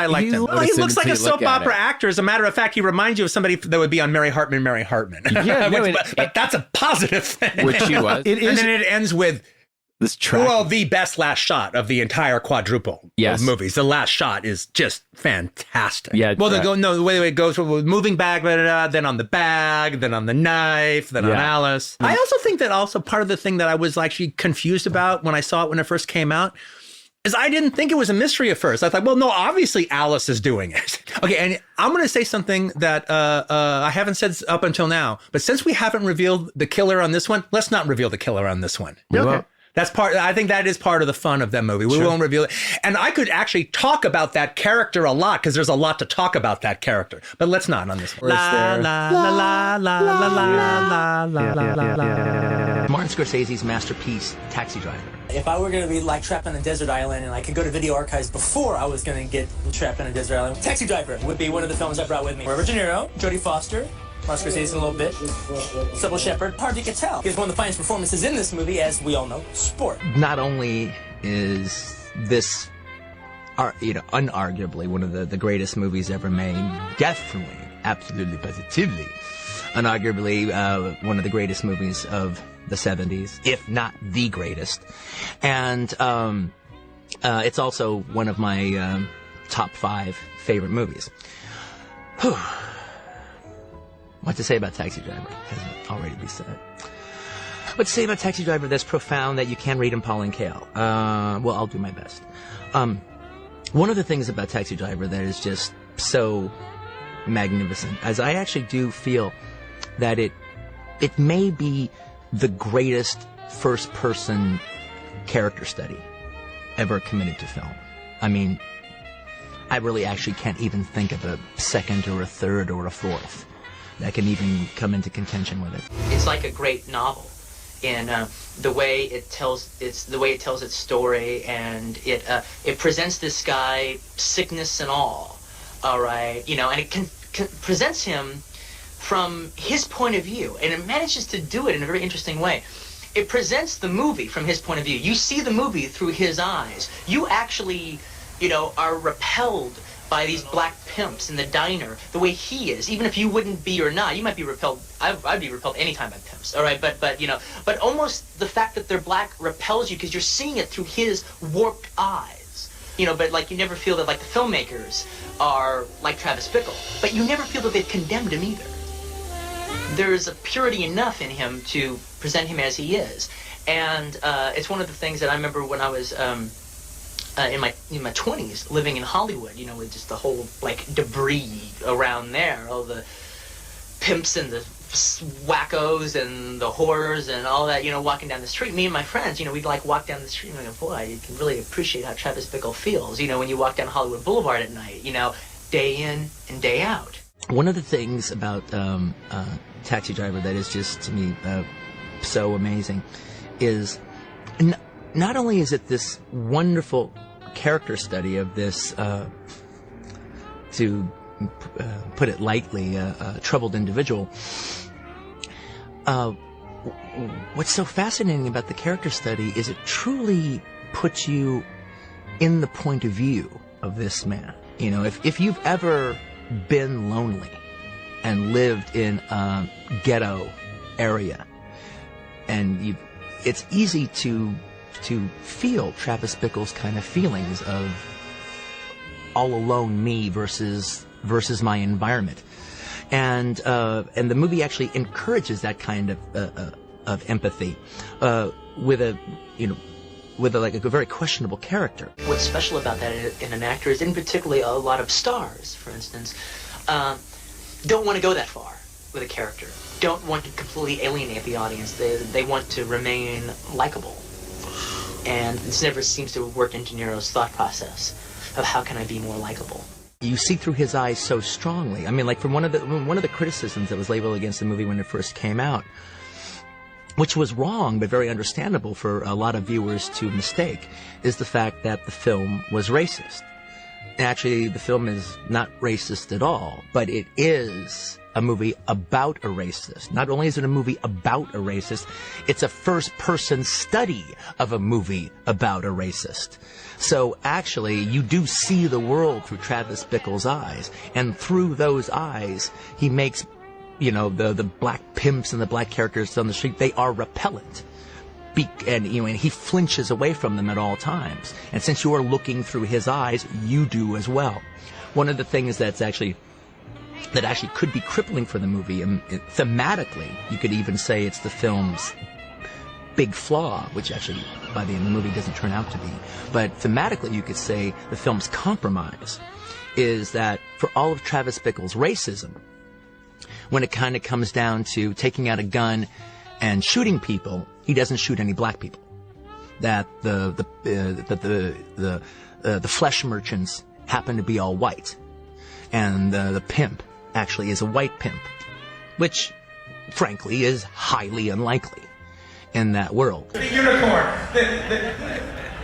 liked him. Well, he looks like a soap opera actor. As a matter of fact, he reminds you of somebody that would be on Mary Hartman. Yeah, but that's a positive thing. Which he was. And then it ends with. This track. Well, the best last shot of the entire quadruple of movies. The last shot is just fantastic. Yeah. Well, the way it goes with moving bag, then on the bag, then on the knife, then on Alice. I also think that part of the thing that I was actually confused about when I saw it when it first came out is I didn't think it was a mystery at first. I thought, well, no, obviously Alice is doing it. Okay, and I'm going to say something that I haven't said up until now, but since we haven't revealed the killer on this one, let's not reveal the killer on this one. Okay. I think that is part of the fun of that movie. We won't reveal it. And I could actually talk about that character a lot because there's a lot to talk about that character. But let's not on this one. La la la la la la la la la. Martin Scorsese's masterpiece, Taxi Driver. If I were going to be like trapped on a desert island and I could go to video archives before I was going to get trapped on a desert island, Taxi Driver would be one of the films I brought with me. Robert De Niro, Jodie Foster, Martin Scorsese a little bit, Sybil Shepherd. Hard to tell. He's one of the finest performances in this movie, as we all know, sport. Not only is this, unarguably one of the greatest movies ever made, definitely, absolutely, positively, unarguably one of the greatest movies of the 70s, if not the greatest. And it's also one of my top 5 favorite movies. Whew. What to say about Taxi Driver hasn't already been said. What to say about Taxi Driver that's profound that you can read in Pauline Kael? Well, I'll do my best. One of the things about Taxi Driver that is just so magnificent, as I actually do feel that it may be the greatest first-person character study ever committed to film. I mean, I really actually can't even think of a second or a third or a fourth that can even come into contention with it. It's like a great novel in the way it tells its story, and it presents this guy, sickness and all right, and it presents him from his point of view, and it manages to do it in a very interesting way. It presents the movie from his point of view. You see the movie through his eyes. You actually, are repelled by these black pimps in the diner, the way he is. Even if you wouldn't be or not, you might be repelled. I'd be repelled anytime by pimps, all right? But almost the fact that they're black repels you because you're seeing it through his warped eyes. But you never feel that the filmmakers are like Travis Bickle, but you never feel that they've condemned him either. There's a purity enough in him to present him as he is, and it's one of the things that I remember when I was in my 20s, living in Hollywood, with just the whole debris around there, all the pimps and the wackos and the whores and all that, walking down the street. Me and my friends, we'd walk down the street and go, boy, you can really appreciate how Travis Bickle feels, when you walk down Hollywood Boulevard at night, day in and day out. One of the things about Taxi Driver that is just, to me, so amazing is not only is it this wonderful character study of this, to put it lightly, troubled individual, what's so fascinating about the character study is it truly puts you in the point of view of this man. If you've ever been lonely and lived in a ghetto area, and it's easy to feel Travis Bickle's kind of feelings of all alone me versus my environment, and the movie actually encourages that kind of empathy with a very questionable character. What's special about that in an actor is, in particular, a lot of stars, for instance, don't want to go that far with a character. Don't want to completely alienate the audience. They want to remain likable. And this never seems to work into De Niro's thought process of how can I be more likable. You see through his eyes so strongly. I mean, from one of the criticisms that was labeled against the movie when it first came out, which was wrong but very understandable for a lot of viewers to mistake, is the fact that the film was racist. Actually, the film is not racist at all, but it is a movie about a racist. Not only is it a movie about a racist, it's a first-person study of a movie about a racist. So actually, you do see the world through Travis Bickle's eyes, and through those eyes, he makes, the black pimps and the black characters on the street, they are repellent. And he flinches away from them at all times. And since you are looking through his eyes, you do as well. One of the things that actually could be crippling for the movie, and thematically, you could even say it's the film's big flaw, which actually by the end of the movie doesn't turn out to be. But thematically, you could say the film's compromise is that for all of Travis Bickle's racism, when it kind of comes down to taking out a gun and shooting people, he doesn't shoot any black people. That the flesh merchants happen to be all white, and the pimp actually is a white pimp, which, frankly, is highly unlikely in that world. The unicorn,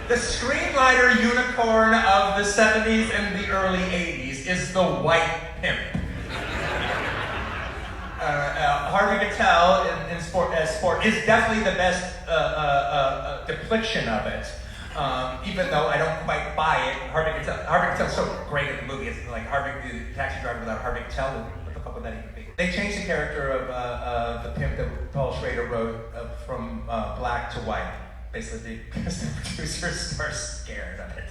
the screenwriter unicorn of the 70s and the early 80s is the white pimp. Harvey Keitel in Sport is definitely the best depiction of it. Even though I don't quite buy it, Harvey Keitel's so great in the movie. It's like the Taxi Driver without Harvey Keitel. What the fuck would that even be? They changed the character of the pimp that Paul Schrader wrote from black to white, basically because the producers are scared of it.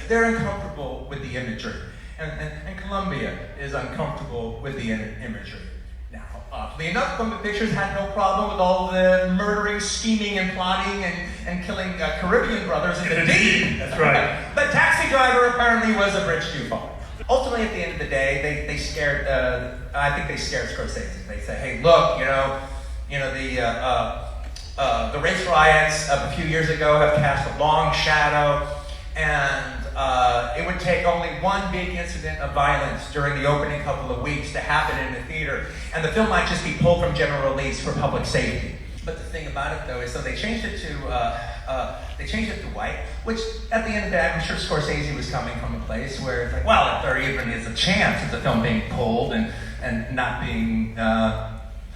They're uncomfortable with the imagery. And Columbia is uncomfortable with the imagery. Now, oddly enough, Columbia Pictures had no problem with all the murdering, scheming, and plotting and killing Caribbean brothers in the deep. That's right. But Taxi Driver apparently was a bridge too far. Ultimately, at the end of the day, they scared. I think they scared Scorsese. They said, "Hey, look, the race riots of a few years ago have cast a long shadow, and it would take only one big incident of violence during the opening couple of weeks to happen in the theater, and the film might just be pulled from general release for public safety." But the thing about it, though, is so they changed it to white, which at the end of the day, I'm sure Scorsese was coming from a place where it's like, well, if there even is a chance of the film being pulled and not being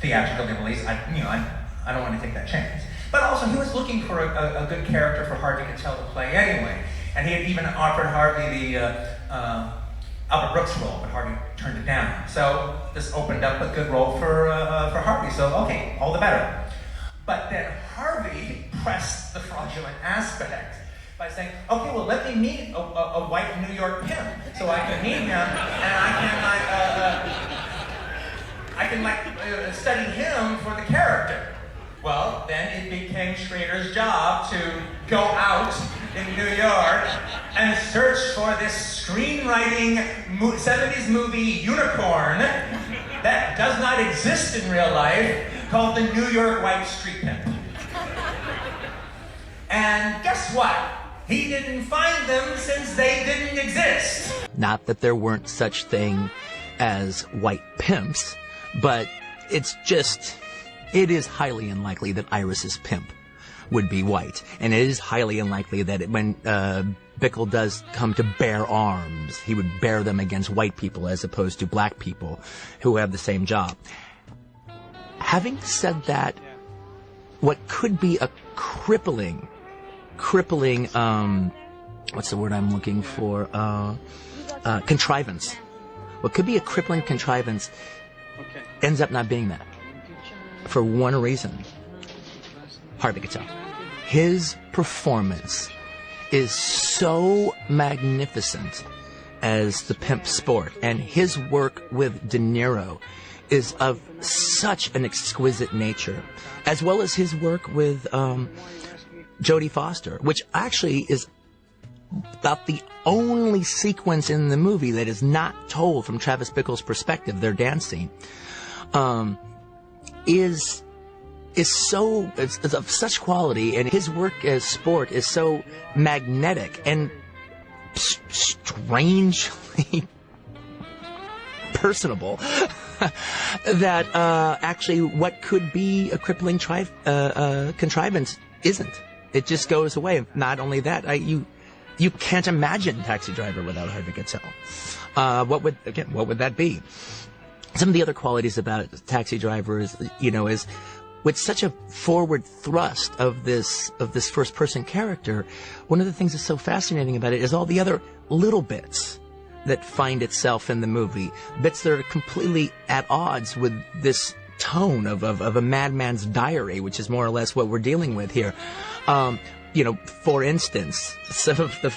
theatrically released, I don't want to take that chance. But also, he was looking for a good character for Harvey Keitel to play anyway. And he had even offered Harvey the Albert Brooks role, but Harvey turned it down. So this opened up a good role for Harvey. So okay, all the better. But then Harvey pressed the fraudulent aspect by saying, okay, well, let me meet a white New York pimp, so I can meet him and I can study him for the character. Well, then it became Schrader's job to go out in New York and search for this screenwriting 70s movie unicorn that does not exist in real life, called the New York White Street Pimp. And guess what? He didn't find them since they didn't exist. Not that there weren't such thing as white pimps, but it is highly unlikely that Iris's pimp would be white. And it is highly unlikely that when Bickle does come to bear arms, he would bear them against white people as opposed to black people who have the same job. Having said that, what could be a crippling, what's the word I'm looking for? Contrivance. What could be a crippling contrivance ends up not being that. For one reason. Harvey Keitel. His performance is so magnificent as the pimp Sport, and his work with De Niro is of such an exquisite nature, as well as his work with Jodie Foster, which actually is about the only sequence in the movie that is not told from Travis Bickle's perspective, their dance scene, is of such quality, and his work as Sport is so magnetic and strangely personable that actually what could be a crippling contrivance isn't. It just goes away. Not only that, you can't imagine Taxi Driver without Harvey Keitel. What would that be? Some of the other qualities about Taxi Driver is, is with such a forward thrust of this first person character. One of the things that's so fascinating about it is all the other little bits that find itself in the movie, bits that are completely at odds with this tone of a madman's diary, which is more or less what we're dealing with here. For instance, some of the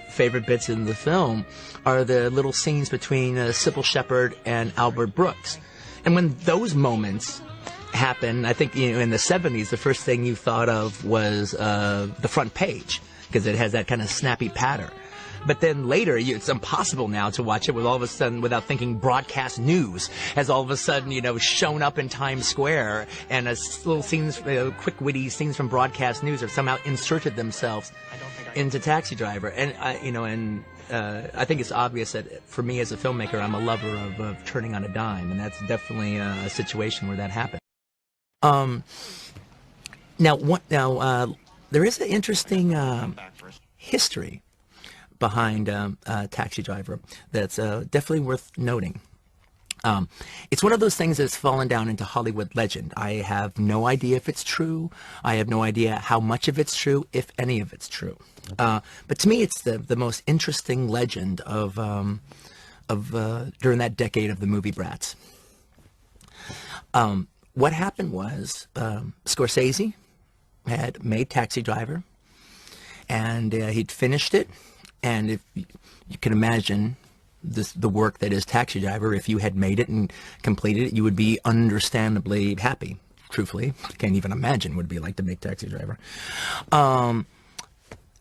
favorite bits in the film are the little scenes between Sybil Shepherd and Albert Brooks. And when those moments happen, I think in the 70s, the first thing you thought of was the front page, because it has that kind of snappy patter. But then later, it's impossible now to watch it with all of a sudden, without thinking broadcast news has all of a sudden, shown up in Times Square, and little scenes, quick witty scenes from broadcast news have somehow inserted themselves into Taxi Driver. And, I think it's obvious that for me as a filmmaker, I'm a lover of turning on a dime, and that's definitely a situation where that happened. Now, there is an interesting history behind Taxi Driver that's definitely worth noting. It's one of those things that's fallen down into Hollywood legend. I have no idea if it's true. I have no idea how much of it's true, if any of it's true. But to me, it's the most interesting legend of during that decade of the movie Brats. What happened was Scorsese had made Taxi Driver, and he'd finished it. And if you can imagine the work that is Taxi Driver, if you had made it and completed it, you would be understandably happy. Truthfully, I can't even imagine what it'd be like to make Taxi Driver.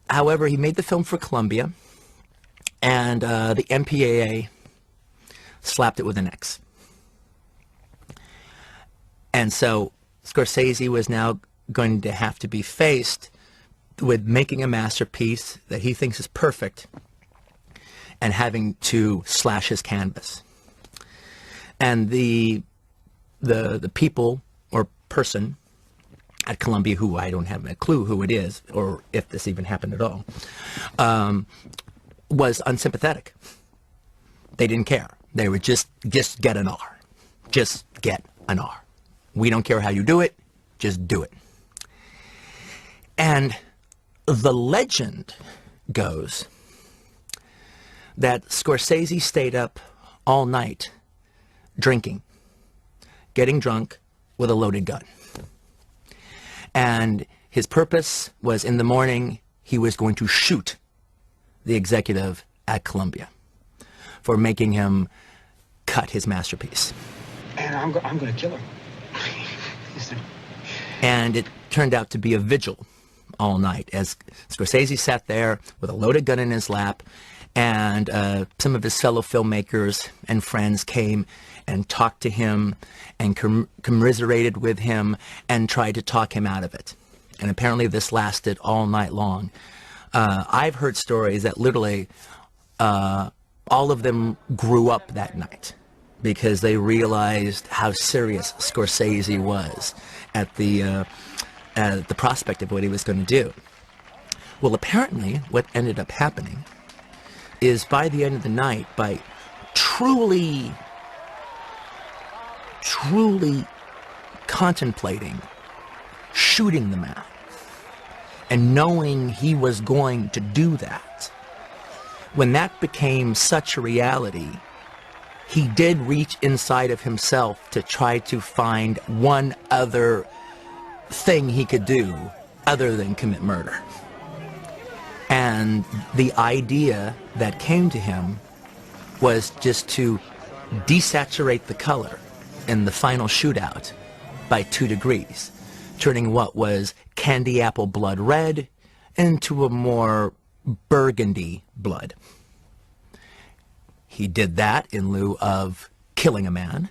However, he made the film for Columbia, and the MPAA slapped it with an X. And so Scorsese was now going to have to be faced with making a masterpiece that he thinks is perfect and having to slash his canvas. And the people or person at Columbia, who I don't have a clue who it is or if this even happened at all, was unsympathetic. They didn't care. They were just get an R. Just get an R. We don't care how you do it, just do it. And the legend goes that Scorsese stayed up all night drinking, getting drunk with a loaded gun. And his purpose was in the morning, he was going to shoot the executive at Columbia for making him cut his masterpiece. And I'm going to kill him. And it turned out to be a vigil all night as Scorsese sat there with a loaded gun in his lap, and some of his fellow filmmakers and friends came and talked to him and commiserated with him and tried to talk him out of it. And apparently this lasted all night long. I've heard stories that literally all of them grew up that night because they realized how serious Scorsese was at the prospect of what he was going to do. Well, apparently what ended up happening is by the end of the night, by truly contemplating shooting the man and knowing he was going to do that, when that became such a reality, he did reach inside of himself to try to find one other thing he could do other than commit murder. And the idea that came to him was just to desaturate the color in the final shootout by 2 degrees, turning what was candy apple blood red into a more burgundy blood. He did that in lieu of killing a man,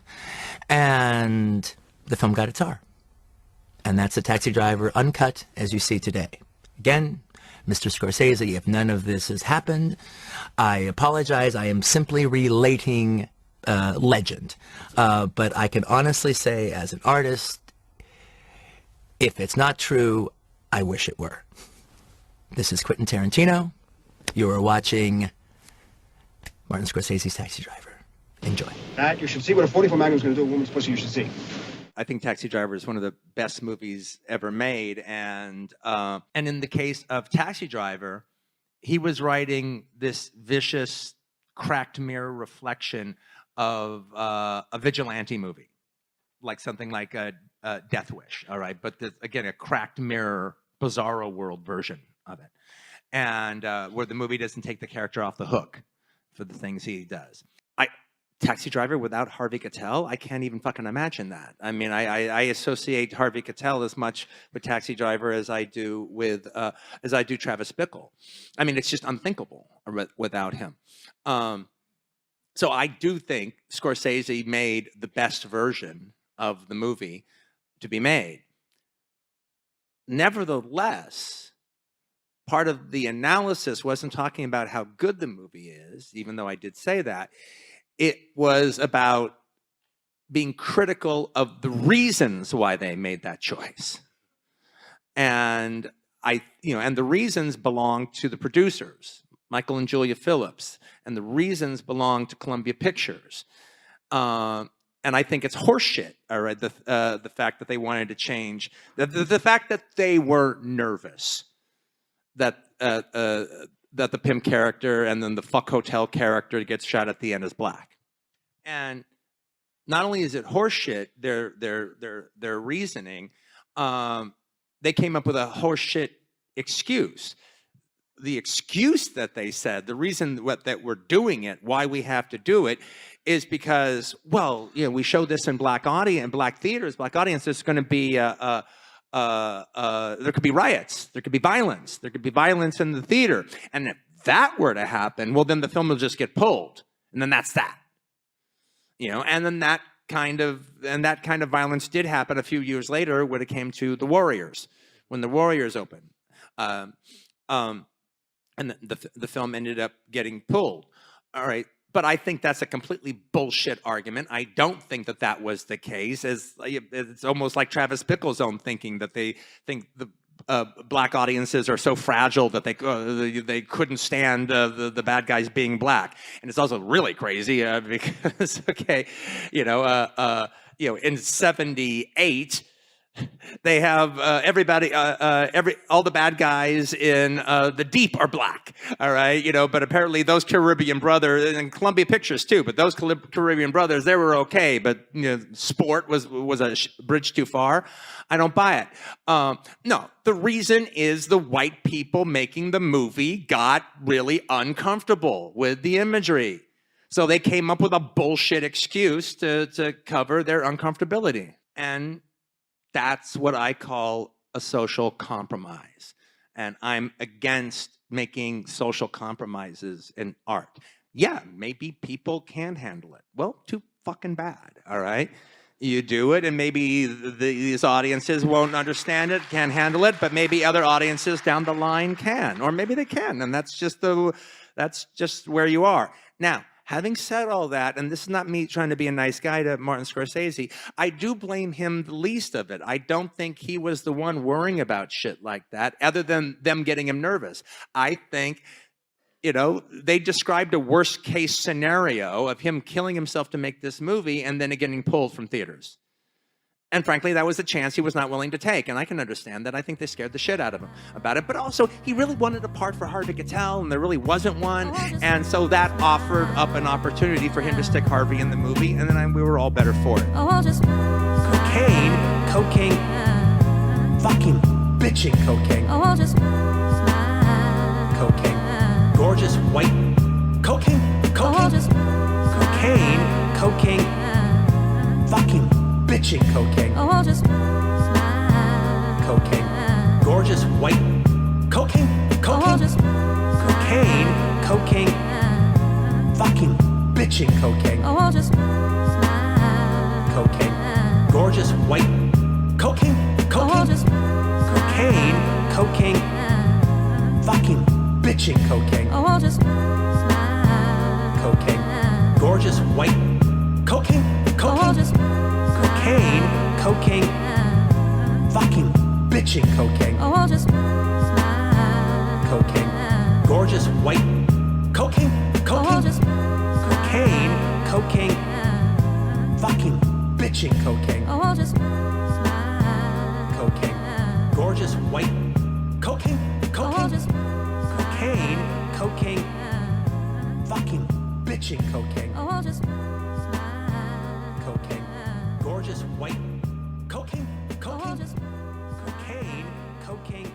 and the film got its R. And that's a Taxi Driver uncut as you see today. Again, Mr. Scorsese, if none of this has happened, I apologize. I am simply relating legend. But I can honestly say, as an artist, if it's not true, I wish it were. This is Quentin Tarantino. You are watching Martin Scorsese's Taxi Driver. Enjoy. That you should see what a 44 Magnum is going to do to a woman's pussy. You should see. I think Taxi Driver is one of the best movies ever made, and in the case of Taxi Driver, he was writing this vicious, cracked mirror reflection of a vigilante movie, like something like a Death Wish, all right? But again, a cracked mirror, bizarro world version of it, and where the movie doesn't take the character off the hook for the things he does. Taxi Driver without Harvey Keitel, I can't even fucking imagine that. I mean, I associate Harvey Keitel as much with Taxi Driver as I do with Travis Bickle. I mean, it's just unthinkable without him. So I do think Scorsese made the best version of the movie to be made. Nevertheless, part of the analysis wasn't talking about how good the movie is, even though I did say that. It was about being critical of the reasons why they made that choice. And and the reasons belong to the producers, Michael and Julia Phillips, and the reasons belong to Columbia Pictures. And I think it's horseshit, all right, the fact that they wanted to change, the fact that they were nervous that the pimp character and then the fuck hotel character gets shot at the end is black. And not only is it horseshit, their reasoning, they came up with a horseshit excuse. The excuse that they said, the reason that we're doing it, why we have to do it, is because, well, we showed this in black theaters, black audience. There's going to be there could be riots, there could be violence in the theater, and if that were to happen, well, then the film will just get pulled, and then that's that, and then that kind of violence did happen a few years later when it came to The Warriors, when The Warriors opened, and the film ended up getting pulled. All right. But I think that's a completely bullshit argument. I don't think that was the case. It's almost like Travis Bickle's own thinking, that they think the black audiences are so fragile that they couldn't stand the bad guys being black. And it's also really crazy because, in '78. They have everybody, all the bad guys in The Deep are black, all right, but apparently those Caribbean brothers, and Columbia Pictures too, but those Caribbean brothers, they were okay, but sport was a bridge too far. I don't buy it. No, the reason is the white people making the movie got really uncomfortable with the imagery. So they came up with a bullshit excuse to cover their uncomfortability. And that's what I call a social compromise. And I'm against making social compromises in art. Yeah, maybe people can handle it. Well, too fucking bad, all right? You do it, and maybe these audiences won't understand it, can't handle it, but maybe other audiences down the line can, or maybe they can, and that's just where you are. Now, having said all that, and this is not me trying to be a nice guy to Martin Scorsese, I do blame him the least of it. I don't think he was the one worrying about shit like that, other than them getting him nervous. I think, they described a worst case scenario of him killing himself to make this movie and then it getting pulled from theaters. And frankly, that was a chance he was not willing to take. And I can understand that. I think they scared the shit out of him about it. But also, he really wanted a part for Harvey Keitel, and there really wasn't one. And so that offered up an opportunity for him to stick Harvey in the movie. And then we were all better for it. Cocaine, fucking bitching cocaine. Cocaine, gorgeous white cocaine, cocaine, fucking bitching cocaine. Cocaine, gorgeous white cocaine, cocaine, fucking bitching cocaine. Cocaine, gorgeous white cocaine, cocaine, fucking bitching cocaine. Cocaine, gorgeous white cocaine, fucking bitching cocaine. Cocaine, gorgeous white cocaine, cocaine, fucking bitching cocaine. Cocaine, gorgeous white cocaine, cocaine, fucking bitching cocaine. Cocaine, gorgeous white cocaine, cocaine,